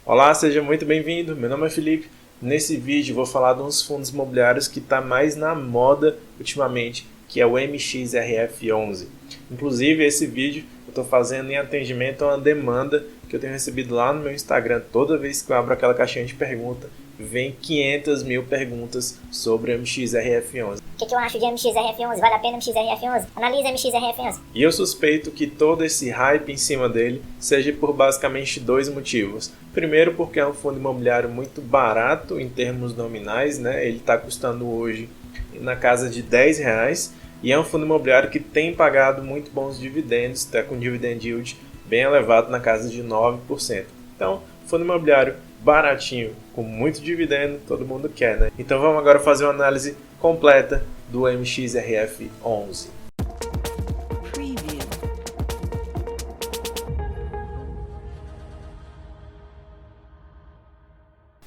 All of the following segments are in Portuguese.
Olá, seja muito bem-vindo. Meu nome é Felipe. Nesse vídeo vou falar de uns fundos imobiliários que está mais na moda ultimamente, que é o MXRF11. Inclusive, esse vídeo eu estou fazendo em atendimento a uma demanda que eu tenho recebido lá no meu Instagram. Toda vez que eu abro aquela caixinha de pergunta, vem 500 mil perguntas sobre o MXRF11. O que eu acho de MXRF11? Vale a pena MXRF11? Analisa MXRF11. E eu suspeito que todo esse hype em cima dele seja por basicamente dois motivos. Primeiro, porque é um fundo imobiliário muito barato em termos nominais, né? Ele está custando hoje na casa de R$10 e é um fundo imobiliário que tem pagado muito bons dividendos, está com dividend yield bem elevado na casa de 9%. Então, fundo imobiliário baratinho, com muito dividendo, todo mundo quer, né? Então vamos agora fazer uma análise completa do MXRF11.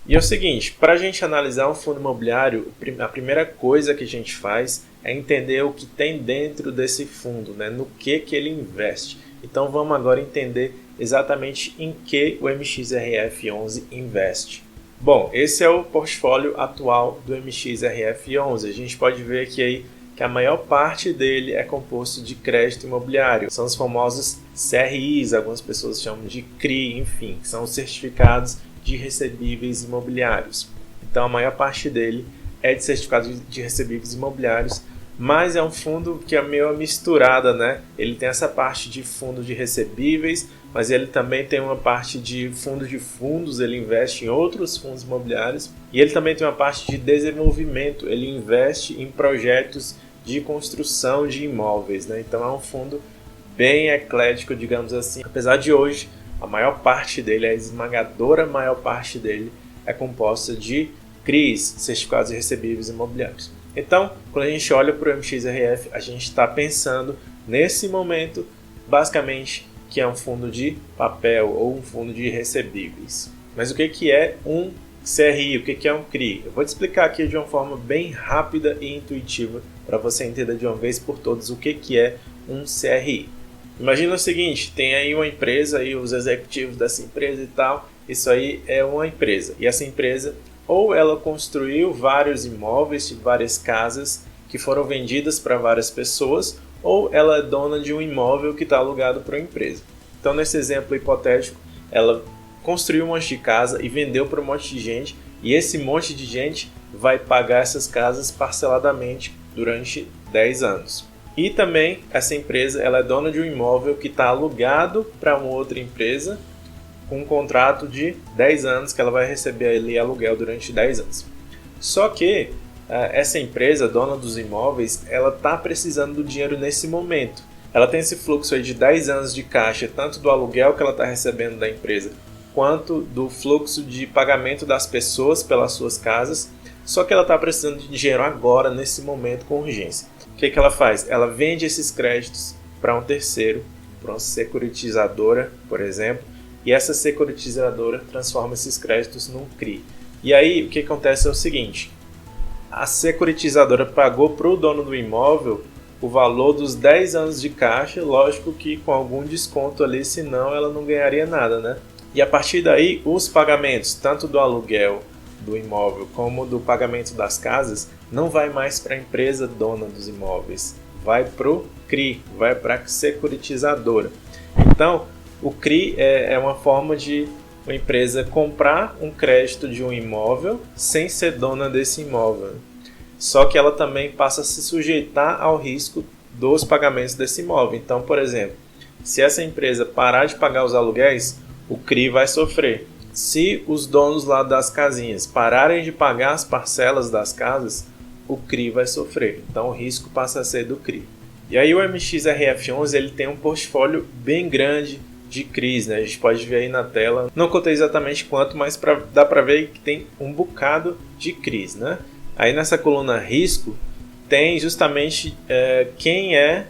E é o seguinte, para a gente analisar um fundo imobiliário, a primeira coisa que a gente faz é entender o que tem dentro desse fundo, né? No que ele investe. Então vamos agora entender exatamente em que o MXRF11 investe. Bom, esse é o portfólio atual do MXRF11. A gente pode ver que a maior parte dele é composto de crédito imobiliário. São os famosos CRIs, algumas pessoas chamam de CRI, enfim, que são os certificados de recebíveis imobiliários. Então a maior parte dele é de certificados de recebíveis imobiliários, mas é um fundo que é meio misturada, né? Ele tem essa parte de fundo de recebíveis, mas ele também tem uma parte de fundos, ele investe em outros fundos imobiliários, e ele também tem uma parte de desenvolvimento, ele investe em projetos de construção de imóveis, né? Então é um fundo bem eclético, digamos assim. Apesar de hoje, a maior parte dele, a esmagadora maior parte dele, é composta de CRIs, certificados de recebíveis imobiliários. Então, quando a gente olha para o MXRF, a gente está pensando, nesse momento, basicamente, que é um fundo de papel ou um fundo de recebíveis. Mas o que é um CRI? O que é um CRI? Eu vou te explicar aqui de uma forma bem rápida e intuitiva para você entender de uma vez por todas o que é um CRI. Imagina o seguinte, tem aí uma empresa, aí os executivos dessa empresa e tal, isso aí é uma empresa. E essa empresa, ou ela construiu vários imóveis, várias casas que foram vendidas para várias pessoas, ou ela é dona de um imóvel que está alugado para uma empresa. Então, nesse exemplo hipotético, ela construiu um monte de casa e vendeu para um monte de gente, e esse monte de gente vai pagar essas casas parceladamente durante 10 anos. E também essa empresa ela é dona de um imóvel que está alugado para uma outra empresa com um contrato de 10 anos que ela vai receber ali aluguel durante 10 anos. Só que essa empresa, dona dos imóveis, ela está precisando do dinheiro nesse momento. Ela tem esse fluxo aí de 10 anos de caixa, tanto do aluguel que ela está recebendo da empresa, quanto do fluxo de pagamento das pessoas pelas suas casas. Só que ela está precisando de dinheiro agora, nesse momento, com urgência. O que ela faz? Ela vende esses créditos para um terceiro, para uma securitizadora, por exemplo, e essa securitizadora transforma esses créditos num CRI. E aí o que acontece é o seguinte, a securitizadora pagou para o dono do imóvel o valor dos 10 anos de caixa, lógico que com algum desconto ali, senão ela não ganharia nada, né? E a partir daí, os pagamentos, tanto do aluguel do imóvel como do pagamento das casas, não vai mais para a empresa dona dos imóveis, vai para o CRI, vai para a securitizadora. Então, o CRI é uma forma de uma empresa comprar um crédito de um imóvel sem ser dona desse imóvel. Só que ela também passa a se sujeitar ao risco dos pagamentos desse imóvel. Então, por exemplo, se essa empresa parar de pagar os aluguéis, o CRI vai sofrer. Se os donos lá das casinhas pararem de pagar as parcelas das casas, o CRI vai sofrer. Então o risco passa a ser do CRI. E aí o MXRF11 ele tem um portfólio bem grande de CRIs, né? A gente pode ver aí na tela. Não contei exatamente quanto, mas dá para ver que tem um bocado de CRIs, né? Aí nessa coluna risco tem justamente quem é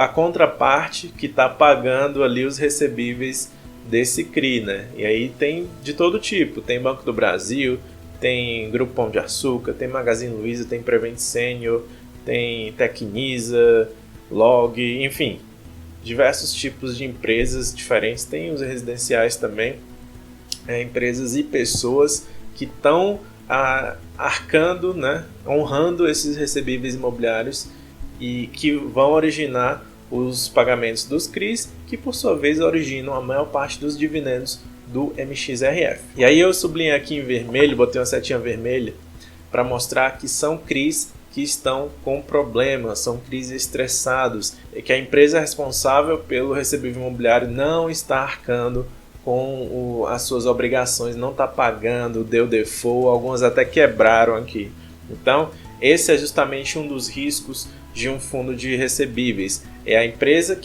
a contraparte que está pagando ali os recebíveis desse CRI, né? E aí tem de todo tipo, tem Banco do Brasil, tem Grupo Pão de Açúcar, tem Magazine Luiza, tem Prevent Senior, tem Tecnisa, Log, enfim, diversos tipos de empresas diferentes, tem os residenciais também. empresas e pessoas que estão arcando, né, honrando esses recebíveis imobiliários e que vão originar os pagamentos dos CRIs, que por sua vez originam a maior parte dos dividendos do MXRF. E aí eu sublinhei aqui em vermelho, botei uma setinha vermelha para mostrar que são CRIs que estão com problemas, são CRIs estressados, e que a empresa responsável pelo recebível imobiliário não está arcando com as suas obrigações, não está pagando, deu default, algumas até quebraram aqui. Então, esse é justamente um dos riscos de um fundo de recebíveis. É a empresa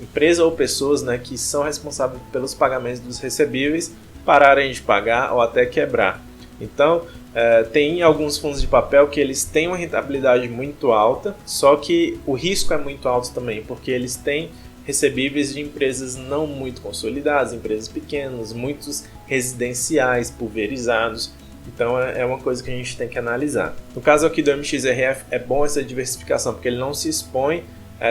empresa ou pessoas, né, que são responsáveis pelos pagamentos dos recebíveis pararem de pagar ou até quebrar. Então, tem alguns fundos de papel que eles têm uma rentabilidade muito alta, só que o risco é muito alto também, porque eles têm recebíveis de empresas não muito consolidadas, empresas pequenas, muitos residenciais pulverizados. Então é uma coisa que a gente tem que analisar. No caso aqui do MXRF é bom essa diversificação, porque ele não se expõe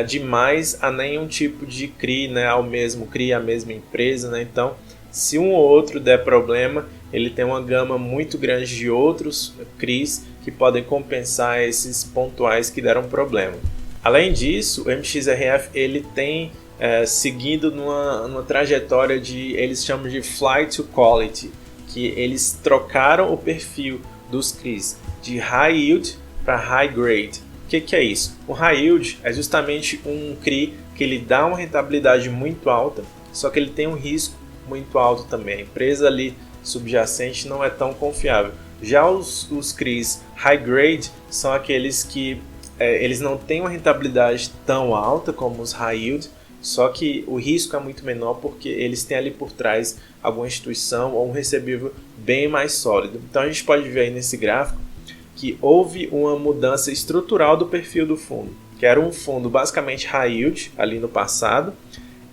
demais a nenhum tipo de CRI, né, ao mesmo CRI, à mesma empresa, né? Então, se um ou outro der problema, ele tem uma gama muito grande de outros CRIs que podem compensar esses pontuais que deram problema. Além disso, o MXRF ele tem seguido numa trajetória eles chamam de flight to quality, que eles trocaram o perfil dos CRIs de high yield para high grade. O que é isso? O high yield é justamente um CRI que ele dá uma rentabilidade muito alta, só que ele tem um risco muito alto também. A empresa ali subjacente não é tão confiável. Já os CRIs high grade são aqueles que eles não têm uma rentabilidade tão alta como os high yield, só que o risco é muito menor porque eles têm ali por trás alguma instituição ou um recebível bem mais sólido. Então a gente pode ver aí nesse gráfico que houve uma mudança estrutural do perfil do fundo, que era um fundo basicamente high yield ali no passado,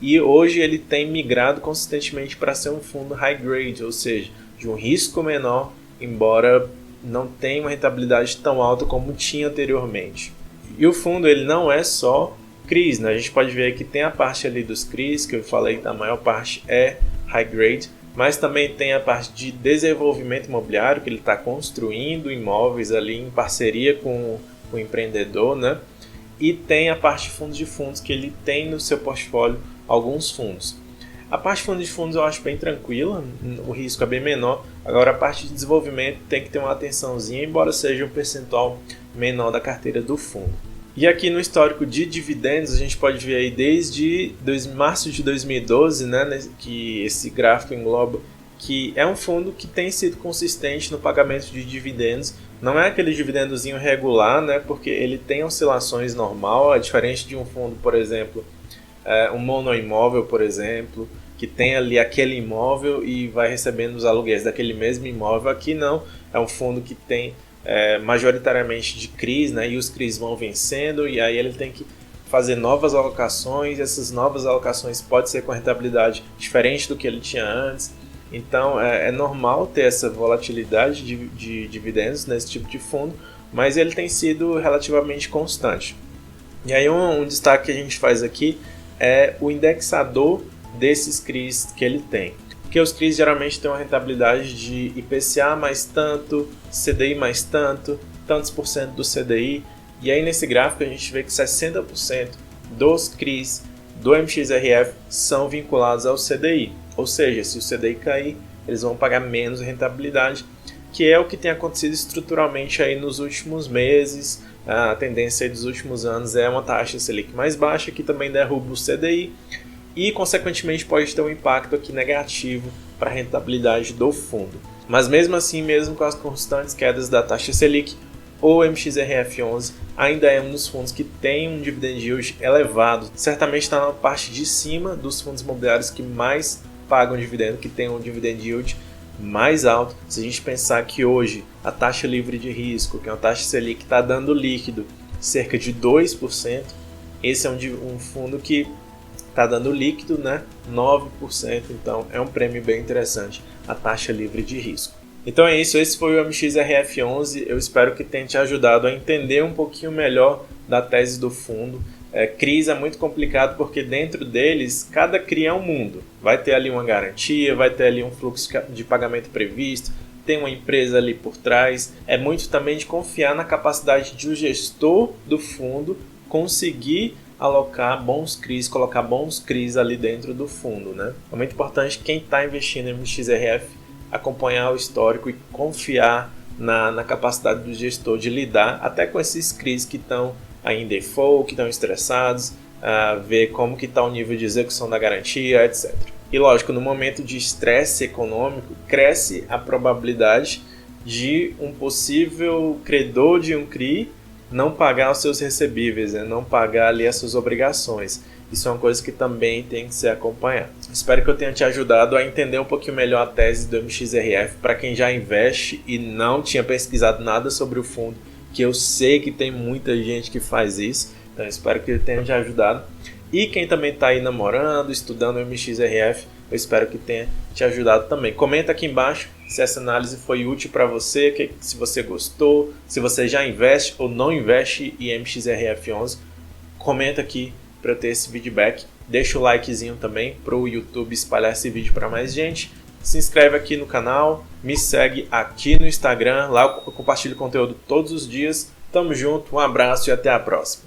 e hoje ele tem migrado consistentemente para ser um fundo high grade, ou seja, de um risco menor, embora não tenha uma rentabilidade tão alta como tinha anteriormente. E o fundo ele não é só CRIs, né? A gente pode ver que tem a parte ali dos CRIs, que eu falei que a maior parte é high grade, mas também tem a parte de desenvolvimento imobiliário, que ele está construindo imóveis ali em parceria com o empreendedor, né? E tem a parte de fundos, que ele tem no seu portfólio alguns fundos. A parte de fundos eu acho bem tranquila, o risco é bem menor. Agora a parte de desenvolvimento tem que ter uma atençãozinha, embora seja um percentual menor da carteira do fundo. E aqui no histórico de dividendos, a gente pode ver aí desde março de 2012, né, que esse gráfico engloba, que é um fundo que tem sido consistente no pagamento de dividendos. Não é aquele dividendozinho regular, né, porque ele tem oscilações normal, é diferente de um fundo, por exemplo, um monoimóvel, por exemplo, que tem ali aquele imóvel e vai recebendo os aluguéis daquele mesmo imóvel. Aqui não, é um fundo que tem majoritariamente de CRIs, né, e os CRIs vão vencendo e aí ele tem que fazer novas alocações, e essas novas alocações podem ser com rentabilidade diferente do que ele tinha antes. Então é normal ter essa volatilidade de dividendos nesse tipo de fundo, mas ele tem sido relativamente constante. E aí um destaque que a gente faz aqui é o indexador desses CRIs que ele tem. Porque os CRIs geralmente têm uma rentabilidade de IPCA mais tanto, CDI mais tanto, tantos por cento do CDI. E aí nesse gráfico a gente vê que 60% dos CRIs do MXRF são vinculados ao CDI. Ou seja, se o CDI cair, eles vão pagar menos rentabilidade, que é o que tem acontecido estruturalmente aí nos últimos meses. A tendência dos últimos anos é uma taxa Selic mais baixa, que também derruba o CDI e, consequentemente, pode ter um impacto aqui negativo para a rentabilidade do fundo. Mas mesmo assim, mesmo com as constantes quedas da taxa Selic, o MXRF11 ainda é um dos fundos que tem um dividend yield elevado. Certamente está na parte de cima dos fundos imobiliários que mais pagam dividendo, que tem um dividend yield mais alto. Se a gente pensar que hoje a taxa livre de risco, que é uma taxa Selic, está dando líquido cerca de 2%, esse é um fundo que está dando líquido, né, 9%, então é um prêmio bem interessante, a taxa livre de risco. Então é isso, esse foi o MXRF11, eu espero que tenha te ajudado a entender um pouquinho melhor da tese do fundo. CRIs é muito complicado porque dentro deles, cada CRI é um mundo. Vai ter ali uma garantia, vai ter ali um fluxo de pagamento previsto, tem uma empresa ali por trás. É muito também de confiar na capacidade de o gestor do fundo conseguir alocar bons CRIs, colocar bons CRIs ali dentro do fundo, né? É muito importante quem está investindo em MXRF acompanhar o histórico e confiar na capacidade do gestor de lidar até com esses CRIs que estão em default, que estão estressados, ver como que está o nível de execução da garantia, etc. E lógico, no momento de estresse econômico, cresce a probabilidade de um possível credor de um CRI não pagar os seus recebíveis, né? Não pagar ali as suas obrigações. Isso é uma coisa que também tem que ser acompanhada. Espero que eu tenha te ajudado a entender um pouquinho melhor a tese do MXRF para quem já investe e não tinha pesquisado nada sobre o fundo, que eu sei que tem muita gente que faz isso. Então espero que eu tenha te ajudado. E quem também está aí namorando, estudando o MXRF, eu espero que tenha te ajudado também. Comenta aqui embaixo se essa análise foi útil para você, se você gostou, se você já investe ou não investe em MXRF11. Comenta aqui para eu ter esse feedback. Deixa o likezinho também para o YouTube espalhar esse vídeo para mais gente. Se inscreve aqui no canal, me segue aqui no Instagram, lá eu compartilho conteúdo todos os dias. Tamo junto, um abraço e até a próxima.